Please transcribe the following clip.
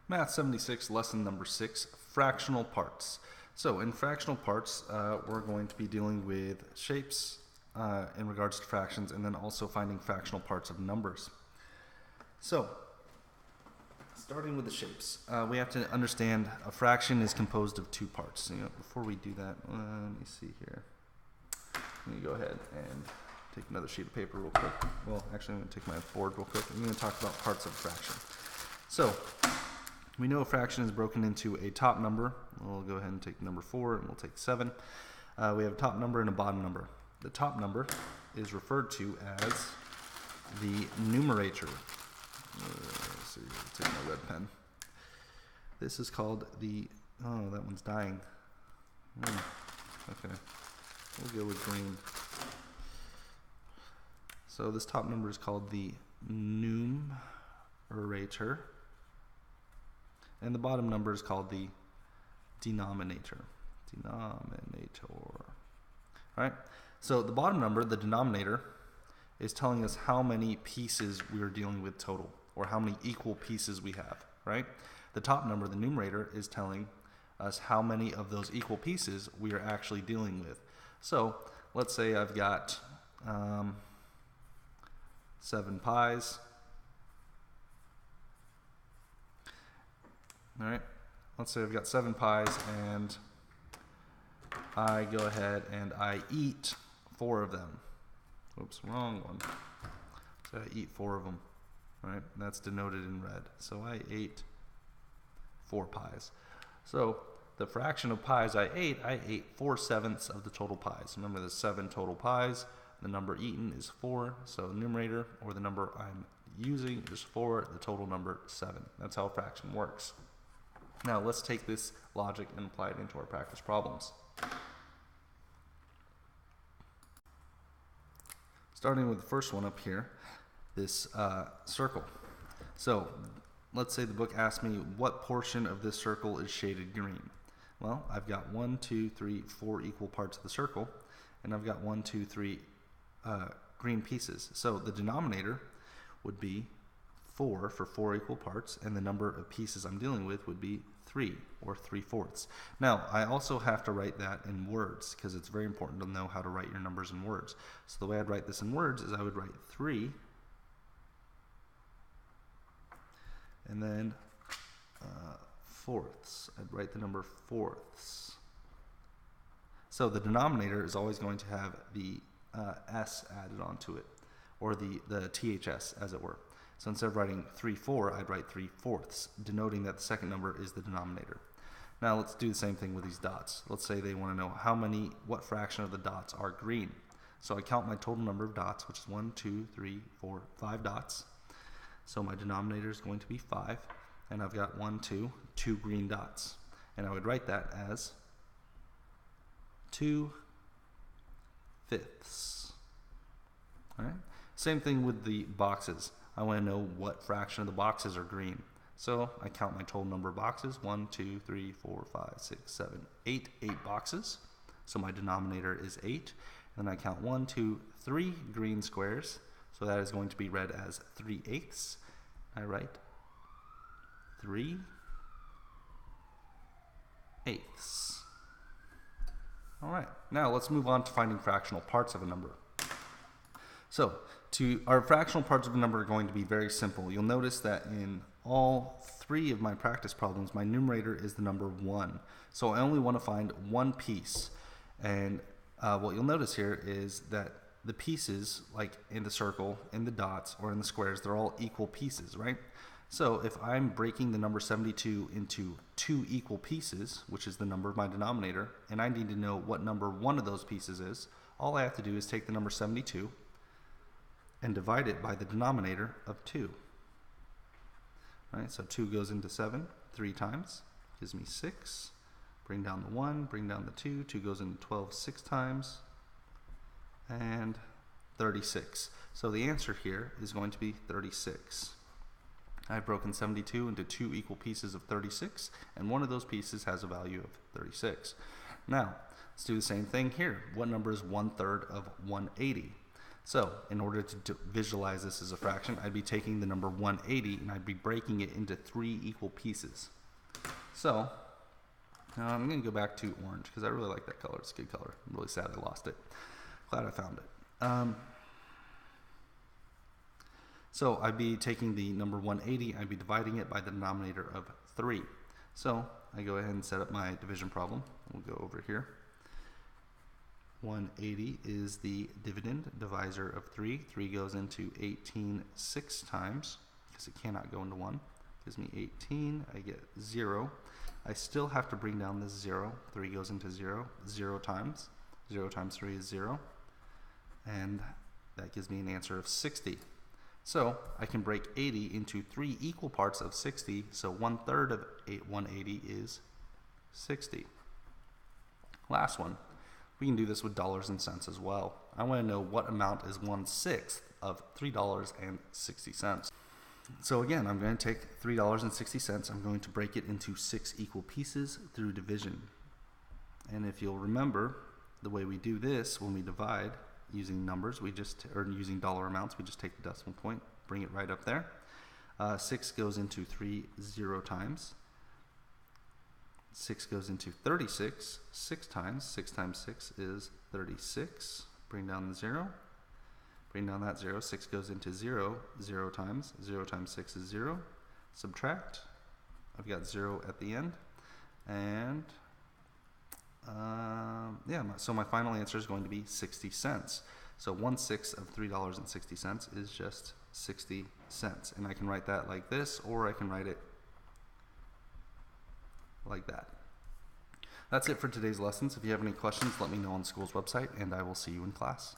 Math 76, lesson number 6, fractional parts. So in fractional parts, we're going to be dealing with shapes in regards to fractions, and then also finding fractional parts of numbers. So, starting with the shapes, we have to understand a fraction is composed of two parts. Before we do that, let me see here. Let me go ahead and take another sheet of paper real quick. Well, actually, I'm going to take my board real quick. I'm going to talk about parts of a fraction. So, we know a fraction is broken into a top number. We'll go ahead and take number 4, and we'll take 7. We have a top number and a bottom number. The top number is referred to as the numerator. Let's see, take my red pen. This is called the, oh, that one's dying. Okay, we'll go with green. So this top number is called the numerator, and the bottom number is called the denominator. All right, so the bottom number, the denominator, is telling us how many pieces we are dealing with total, or how many equal pieces we have, right? The top number, the numerator, is telling us how many of those equal pieces we are actually dealing with. So let's say I've got 7 pies. All right, let's say I've got 7 pies, and I go ahead and I eat 4 of them. Oops, wrong one. So I eat 4 of them, right? That's denoted in red. So I ate 4 pies. So the fraction of pies I ate 4/7 of the total pies. Remember, there's 7 total pies. The number eaten is 4. So the numerator, or the number I'm using, is 4. The total number 7. That's how a fraction works. Now let's take this logic and apply it into our practice problems. Starting with the first one up here, this circle. So let's say the book asks me what portion of this circle is shaded green. Well, I've got 1, 2, 3, 4 equal parts of the circle, and I've got 1, 2, 3 green pieces. So the denominator would be 4 for 4 equal parts, and the number of pieces I'm dealing with would be 3, or 3/4. Now, I also have to write that in words, because it's very important to know how to write your numbers in words. So the way I'd write this in words is I would write 3, and then fourths. I'd write the number fourths. So the denominator is always going to have the s added onto it, or the ths, as it were. So instead of writing 3/4, I'd write 3/4, denoting that the second number is the denominator. Now let's do the same thing with these dots. Let's say they want to know what fraction of the dots are green. So I count my total number of dots, which is 1, 2, 3, 4, 5 dots. So my denominator is going to be 5, and I've got 1, 2 green dots. And I would write that as 2/5. All right. Same thing with the boxes. I want to know what fraction of the boxes are green. So I count my total number of boxes, 1, 2, 3, 4, 5, 6, 7, 8 boxes. So my denominator is 8. And then I count 1, 2, 3 green squares. So that is going to be read as 3/8. I write 3/8. All right, now let's move on to finding fractional parts of a number. So, our fractional parts of a number are going to be very simple. You'll notice that in all 3 of my practice problems, my numerator is the number 1. So I only want to find one piece. And what you'll notice here is that the pieces, like in the circle, in the dots, or in the squares, they're all equal pieces, right? So if I'm breaking the number 72 into 2 equal pieces, which is the number of my denominator, and I need to know what number one of those pieces is, all I have to do is take the number 72 and divide it by the denominator of 2. Right, so 2 goes into 7 3 times, gives me 6. Bring down the 1, bring down the 2. 2 goes into 12 6 times, and 36. So the answer here is going to be 36. I've broken 72 into 2 equal pieces of 36, and one of those pieces has a value of 36. Now, let's do the same thing here. What number is 1/3 of 180? So in order to visualize this as a fraction, I'd be taking the number 180 and I'd be breaking it into 3 equal pieces. So I'm going to go back to orange because I really like that color. It's a good color. I'm really sad I lost it. Glad I found it. So I'd be taking the number 180, I'd be dividing it by the denominator of 3. So I go ahead and set up my division problem. We'll go over here. 180 is the dividend divisor of 3. 3 goes into 18 6 times because it cannot go into 1. Gives me 18. I get 0. I still have to bring down this 0. 3 goes into 0. 0 times. 0 times 3 is 0. And that gives me an answer of 60. So I can break 80 into 3 equal parts of 60. So 1/3 of 180 is 60. Last one. We can do this with dollars and cents as well. I want to know what amount is 1/6 of $3.60. So again, I'm going to take $3.60. I'm going to break it into 6 equal pieces through division. And if you'll remember, the way we do this when we divide using numbers, or using dollar amounts, we just take the decimal point, bring it right up there. 6 goes into 3 0 times. 6 goes into 36 6 times. 6 times 6 is 36. Bring down the 0. Bring down that 0. 6 goes into 0 0 times. 0 times 6 is 0. Subtract. I've got 0 at the end. And so my final answer is going to be 60 cents. So 1/6 of $3.60 is just 60 cents. And I can write that like this, or I can write it like that. That's it for today's lessons. If you have any questions, let me know on the school's website, and I will see you in class.